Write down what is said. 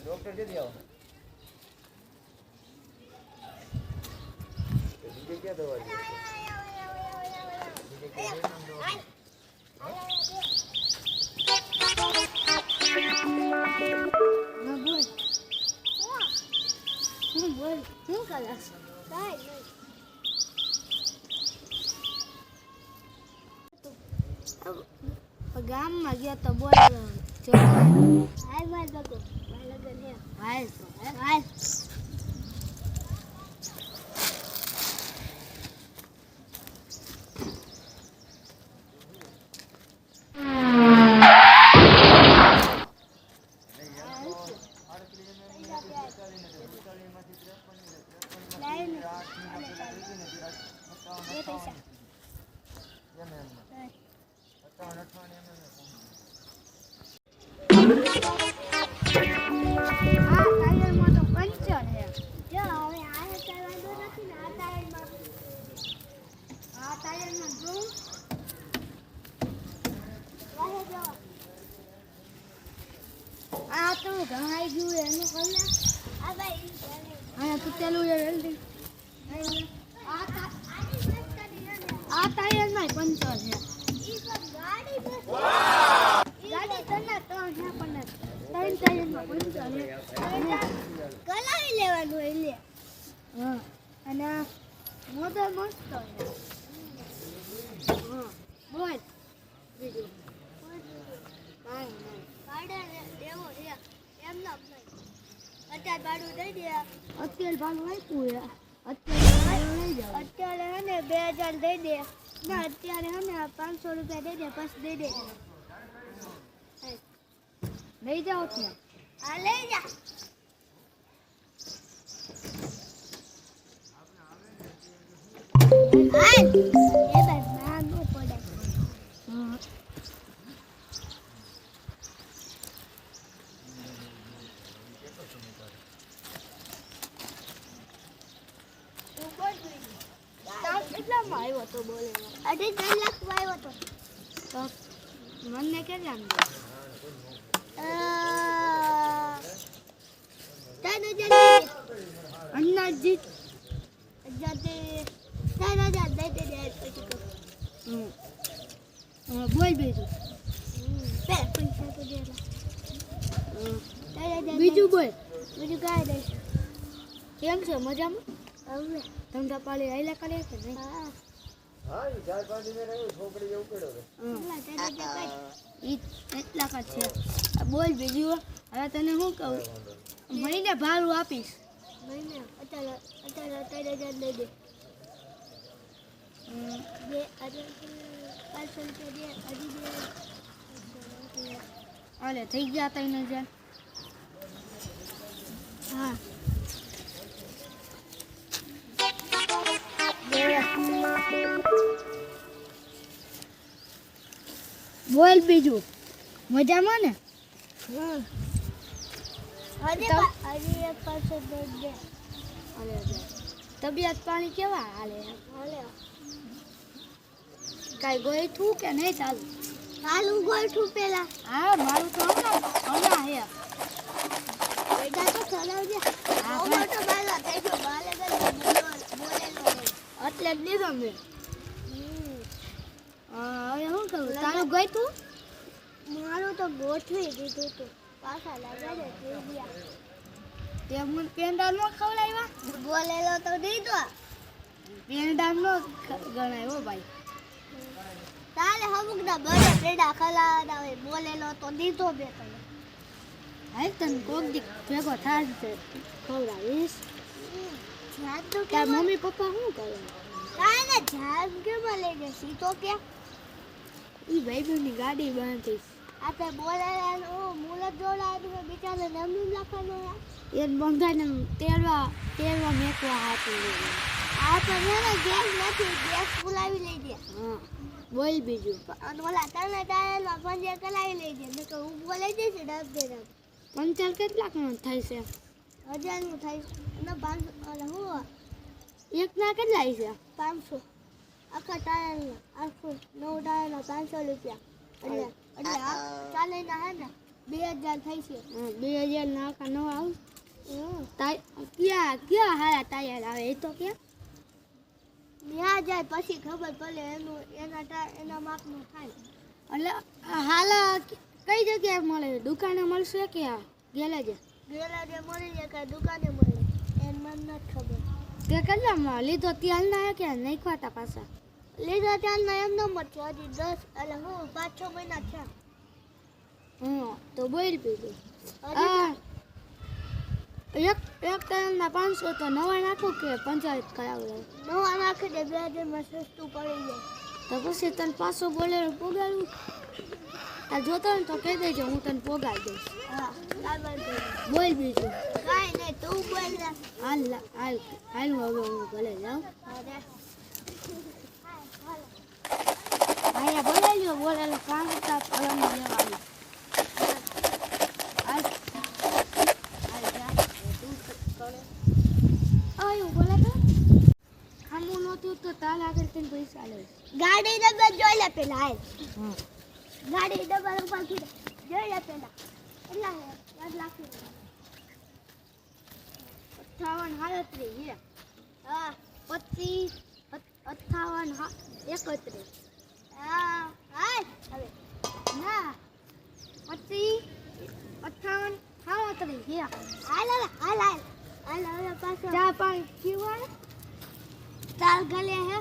Doctor કે આવો બીજે ક્યાં દવા છે બીજે કે નામ દવા ના બોલ હું બોલ શું કલાસ કાઈ ગામમાં ગયા તો બોલ હાલ માર બકો લગન હે હાલ તો હાલ ઘણાઈ ગયું એનું કલ્લા આ ભાઈ આયા તો ચાલુ છે જલ્દી આ ટાયર માં પંચર છે ઈ તો ગાડી બસ ગાડી તને તો છે પણ ત્રણ ટાયર માં પંચર છે કલાવી લેવાનું હોય લે હા અને મોટર મસ્ત છે હા બોલ બીજું કાઈ નહીં ગાડા લેવો છે એમ ના અત્યારે ભાડું દઈ દે અત્યારે ભાડું આપ્યું અત્યારે લઈ જાવ અત્યારે હે ને 2000 દઈ દે ના અત્યારે હે ને 500 રૂપિયા દઈ દે પછી દઈ દે લઈ જાઓ ત્યાં હા લઈ જા હાલ એ બસ ના નો પડે હા કેટલામાં આવ્યો તો બોલે 3.5 લાખ આવ્યો તો મને કેટલા અંદાજી 3000 દઈ દે પછી બોલ બીજું પૈસા તો દે બીજું બોલ બીજું કાંઈ દઈશ કેમ છે મજામાં હવે ધંધા પાળી આયલા કરે કે નહીં હા ઈ 4-5 દિન રહ્યો છોકરી જેવું પડ્યો ઈ એટલા કા છે બોલ બીજું હવે તને શું કહું મહિને ભાડું આપીશ મહિને અત્યારે 3000 દઈ દે બે 500 રૂપિયા દે હજી દે હાલે થઈ ગયા 3000 હા બોલ બીજું મજામાં ને હજી એક પાછો દે હાલે તબિયત પાણી કેવા હાલે કાંઈ ગોઈઠું કે નહીં ચાલુ ગોઈઠું પેલા હા મારું તો હમણાં હે બેટા તો ચલાવજે મોટો બાલા થઈ ગયો બાલે બોલેલો એટલે જ લીધો મેં હવે શું કરું તારું ગોઈઠું મારું તો ગોઠવી દીધું તું પાછા લગાડે તે મને પેંડા નો ખવડાવ્યા બોલેલો તો દીધો પેંડા નો ગણાયો ભાઈ તારે હમુકના બરે પેંડા ખવડાવતા હોય બોલેલો તો દીધો બે તને હાલ તને કોક દી ભેગો થાય છે ખવડાવીશ તાર મમ્મી પપ્પા શું કરે કાંઈ ને જાગ કેમાં લઈ ગઈ સીતો કે ઈ ભાઈબંધની ગાડી બાંધીશ આપણે બોલેલા મુલત જોડાયું બિચારા નમનું લખવાનું એ બંધાને તેરવા મેકવા હાથું આ તો મને ગેસ નથી, ગેસ બોલાવી લઈ દે. હા બોલ બીજું. અને ઓલા તને ટાયરમાં પંચર કરાવી લઈ દે, નકર હું બોલાઈ જઈશ ડબ દે ડબ. પંચર કેટલાકનું થાય છે? 1000 નું થાય અને 500 અને હું એકના કેટલા છે? 500 આખા ટાયરના, આખું 9 ટાયરના 500 રૂપિયા. એટલે આ ચાલેના હે ને 2000 થાય છે. 2000 ના આખા નવા આવું. ક્યાં હારા ટાયર આવે એ તો ક્યાં? ત્યાં જાય પછી ખબર પડે એના માપનું થાય. એટલે હાલા કઈ જગ્યાએ મળે? દુકાને મળશે કે ગેલેજે? ગેલાજે મળી જાય કે દુકાને મળી જાય એને મને નથી ખબર. તે કેટલામાં લીધો? ત્યાં ના કે નાખ્યા તા પાછા? લીધા ત્યારના એમ નંબર છે, હજી 10 એટલે હું 5-6 મહિના થયા. હા તો બોલ બીજું. હજી એક ટાયરના 500 તો નવા નાખું કે પંચાયત કરાવું? નવા નાખી દે, 2000 માં સસ્તું પડી જાય. તો પછી તને 500 બોલેરો પોગાડું? આ જોતો ને તો કહી દેજો, હું તને પોગાડી દઈશ. હા બરાબર છે. બોલ બીજું. કાંઈ નહીં, તું બોલ ને. હાલ હવે હું ભલે જાઉં. હા રે. અહીંયા બોલાવી બોલેલો કામ કરતા ફલમ લેવાનું. તો તાલ આગળ તને પૈસા લે. ગાડી નંબર જોઈ લે પેલા. હાલ હા ગાડી નંબર ઉપર કીધે જોઈ લે પેલા. કેટલા છે? 10 લાખ. 58 38 હા 25 58 31. હા હાલ હવે ના 25 58 38. હાલ હવે હાલ હાલ હાલ હવે પાછો ચા પાણી પીવા તાર ગલે હે